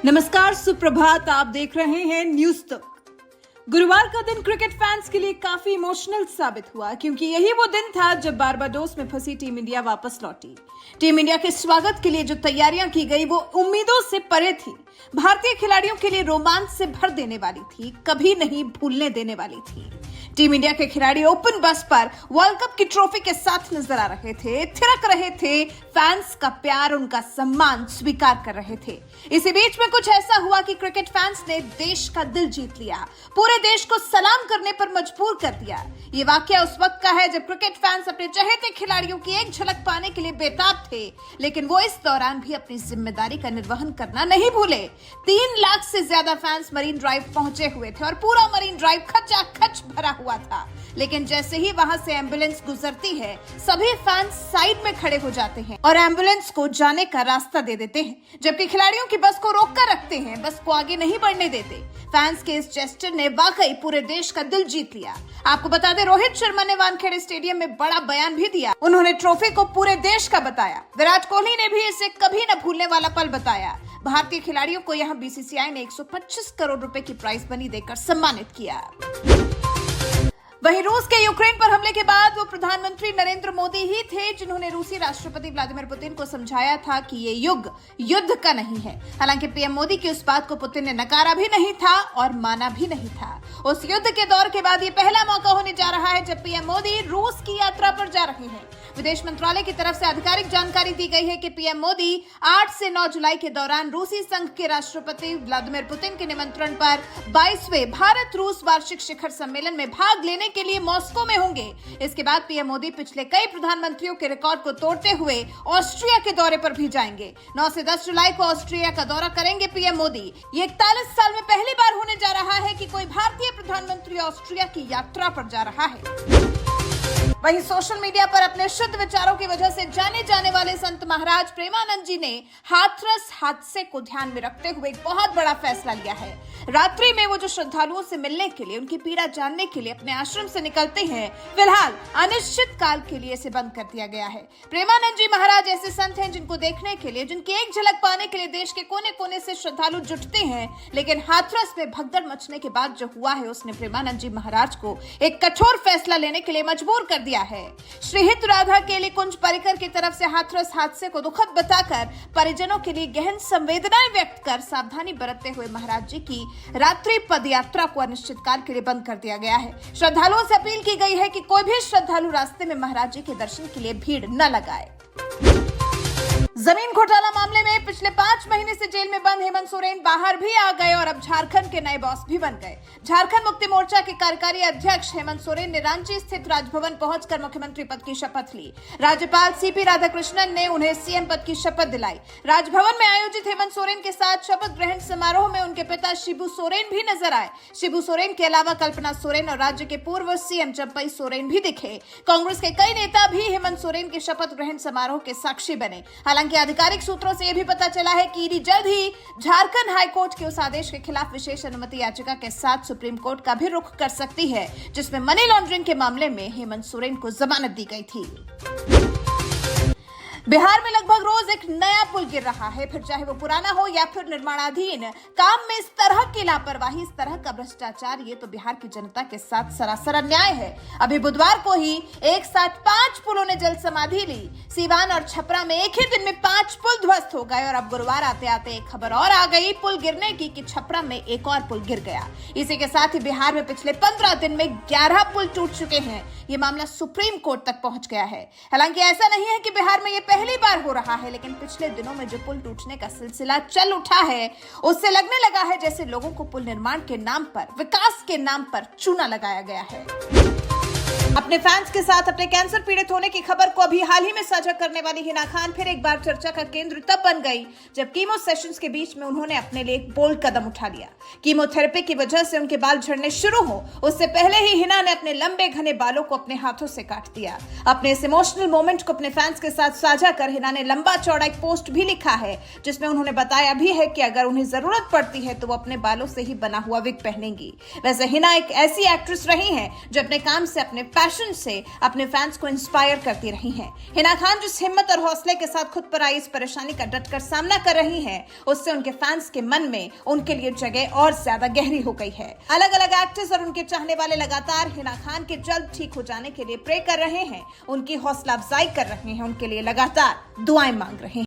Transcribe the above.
नमस्कार, सुप्रभात। आप देख रहे हैं न्यूज तक। गुरुवार का दिन क्रिकेट फैंस के लिए काफी इमोशनल साबित हुआ, क्योंकि यही वो दिन था जब बारबाडोस में फंसी टीम इंडिया वापस लौटी। टीम इंडिया के स्वागत के लिए जो तैयारियां की गई वो उम्मीदों से परे थी। भारतीय खिलाड़ियों के लिए रोमांच से भर देने वाली थी, कभी नहीं भूलने देने वाली थी। टीम इंडिया के खिलाड़ी ओपन बस पर वर्ल्ड कप की ट्रॉफी के साथ नजर आ रहे थे, थिरक रहे थे, फैंस का प्यार, उनका सम्मान स्वीकार कर रहे थे। इसी बीच में कुछ ऐसा हुआ कि क्रिकेट फैंस ने देश का दिल जीत लिया, पूरे देश को सलाम करने पर मजबूर कर दिया। ये वाकया उस वक्त का है जब क्रिकेट फैंस अपने चहेते खिलाड़ियों की एक झलक पाने के लिए बेताब थे, लेकिन वो इस दौरान भी अपनी जिम्मेदारी का निर्वहन करना नहीं भूले। 3 लाख से ज्यादा फैंस मरीन ड्राइव पहुंचे हुए थे और पूरा मरीन ड्राइव खचाखच भरा हुआ था। लेकिन जैसे ही वहां से एम्बुलेंस गुजरती है, सभी फैंस साइड में खड़े हो जाते हैं और एम्बुलेंस को जाने का रास्ता दे देते हैं, जबकि खिलाड़ियों की बस को रोककर रखते हैं, बस को आगे नहीं बढ़ने देते। फैंस के इस जेस्चर ने वाकई पूरे देश का दिल जीत लिया। आपको बता दें, रोहित शर्मा ने वानखेड़े स्टेडियम में बड़ा बयान भी दिया। उन्होंने ट्रॉफी को पूरे देश का बताया। विराट कोहली ने भी इसे कभी न भूलने वाला पल बताया। भारतीय खिलाड़ियों को यहां बीसीसीआई ने 125 करोड़ रुपए की प्राइज मनी देकर सम्मानित किया। वहीं रूस के यूक्रेन पर हमले के बाद वो प्रधानमंत्री नरेंद्र मोदी ही थे जिन्होंने रूसी राष्ट्रपति व्लादिमीर पुतिन को समझाया था कि ये युग युद्ध का नहीं है। हालांकि पीएम मोदी की उस बात को पुतिन ने नकारा भी नहीं था और माना भी नहीं था। उस युद्ध के दौर के बाद ये पहला मौका होने जा रहा है जब पीएम मोदी रूस की यात्रा पर जा रहे हैं। विदेश मंत्रालय की तरफ से आधिकारिक जानकारी दी गई है कि पीएम मोदी 8 से 9 जुलाई के दौरान रूसी संघ के राष्ट्रपति व्लादिमीर पुतिन के निमंत्रण पर 22वें भारत रूस वार्षिक शिखर सम्मेलन में भाग लेने के लिए मॉस्को में होंगे। इसके बाद पीएम मोदी पिछले कई प्रधानमंत्रियों के रिकॉर्ड को तोड़ते हुए ऑस्ट्रिया के दौरे पर भी जाएंगे। 9 से 10 जुलाई को ऑस्ट्रिया का दौरा करेंगे पीएम मोदी। ये 41 साल में पहली बार होने जा रहा है कि कोई भारतीय प्रधानमंत्री ऑस्ट्रिया की यात्रा पर जा रहा है। वहीं सोशल मीडिया पर अपने शुद्ध विचारों की वजह से जाने जाने वाले संत महाराज प्रेमानंद जी ने हाथरस हादसे को ध्यान में रखते हुए एक बहुत बड़ा फैसला लिया है। रात्रि में वो जो श्रद्धालुओं से मिलने के लिए, उनकी पीड़ा जानने के लिए अपने आश्रम से निकलते हैं, फिलहाल अनिश्चित काल के लिए इसे बंद कर दिया गया है। प्रेमानंद जी महाराज ऐसे संत हैं जिनको देखने के लिए, जिनकी एक झलक पाने के लिए देश के कोने कोने से श्रद्धालु जुटते हैं। लेकिन हाथरस में भगदड़ मचने के बाद जो हुआ है, उसने प्रेमानंद जी महाराज को एक कठोर फैसला लेने के लिए मजबूर कर दिया है। श्री हित राधा केली कुंज परिकर की तरफ से हाथरस हादसे को दुखद बताकर परिजनों के लिए गहन संवेदनाएं व्यक्त कर सावधानी बरतते हुए महाराज जी की रात्रि पद यात्रा को अनिश्चित काल के लिए बंद कर दिया गया है। श्रद्धालुओं से अपील की गई है कि कोई भी श्रद्धालु रास्ते में महाराज जी के दर्शन के लिए भीड़ न लगाए। जमीन घोटाला मामले में पिछले 5 महीने से जेल में बंद हेमंत सोरेन बाहर भी आ गए और अब झारखंड के नए बॉस भी बन गए। झारखंड मुक्ति मोर्चा के कार्यकारी अध्यक्ष हेमंत सोरेन ने रांची स्थित राजभवन पहुंचकर मुख्यमंत्री पद की शपथ ली। राज्यपाल सीपी राधाकृष्णन ने उन्हें सीएम पद की शपथ दिलाई। राजभवन में आयोजित हेमंत सोरेन के साथ शपथ ग्रहण समारोह में उनके पिता शिबू सोरेन भी नजर आए। शिबू सोरेन के अलावा कल्पना सोरेन और राज्य के पूर्व सीएम चंपई सोरेन भी दिखे। कांग्रेस के कई नेता भी हेमंत सोरेन के शपथ ग्रहण समारोह के साक्षी बने। हालांकि आधिकारिक सूत्रों से यह भी पता चला है कि ईडी जल्द ही झारखंड हाईकोर्ट के उस आदेश के खिलाफ विशेष अनुमति याचिका के साथ सुप्रीम कोर्ट का भी रुख कर सकती है, जिसमें मनी लॉन्ड्रिंग के मामले में हेमंत सोरेन को जमानत दी गई थी। बिहार में लगभग रोज एक नया पुल गिर रहा है, फिर चाहे वो पुराना हो या फिर निर्माणाधीन। काम में इस तरह की लापरवाही, इस तरह का भ्रष्टाचार, ये तो बिहार की जनता के साथ सरासर अन्याय है। अभी बुधवार को ही एक साथ 5 पुलों ने जल समाधि ली। सीवान और छपरा में एक ही दिन में 5 पुल ध्वस्त हो गए और अब गुरुवार आते आते एक खबर और आ गई पुल गिरने की कि छपरा में एक और पुल गिर गया। इसी के साथ ही बिहार में पिछले 15 दिन में 11 पुल टूट चुके हैं। ये मामला सुप्रीम कोर्ट तक पहुंच गया है। हालांकि ऐसा नहीं है कि बिहार में ये पहली बार हो रहा है, लेकिन पिछले दिनों में जो पुल टूटने का सिलसिला चल उठा है, उससे लगने लगा है जैसे लोगों को पुल निर्माण के नाम पर, विकास के नाम पर चूना लगाया गया है। अपने फैंस के साथ अपने कैंसर पीड़ित होने की खबर को अभी हाल ही में साझा करने वाली हिना खान फिर एक बार चर्चा का केंद्र तब बन गई जब कीमो सेशंस के बीच में उन्होंने अपने लिए एक बोल्ड कदम उठा लिया। कीमोथेरेपी की वजह से उनके बाल झड़ने शुरू हो उससे पहले ही हिना ने अपने लंबे घने बालों को अपने हाथों से काट दिया। अपने इस इमोशनल मोमेंट को अपने फैंस के साथ साझा कर हिना ने लंबा चौड़ा एक पोस्ट भी लिखा है, जिसमें उन्होंने बताया भी है कि अगर उन्हें जरूरत पड़ती है तो वो अपने बालों से ही बना हुआ विग पहनेंगी। वैसे हिना एक ऐसी एक्ट्रेस रही है जो अपने काम से अपने पैशन से अपने फैंस को इंस्पायर करती रही हैं। हिना खान जिस हिम्मत और हौसले के साथ खुद पर आई इस परेशानी का डटकर सामना कर रही हैं, उससे उनके फैंस के मन में उनके लिए जगह और ज्यादा गहरी हो गई है। अलग अलग एक्टर्स और उनके चाहने वाले लगातार हिना खान के जल्द ठीक हो जाने के लिए प्रे कर रहे हैं, उनकी हौसला अफजाई कर रहे हैं, उनके लिए लगातार दुआएं मांग रहे हैं।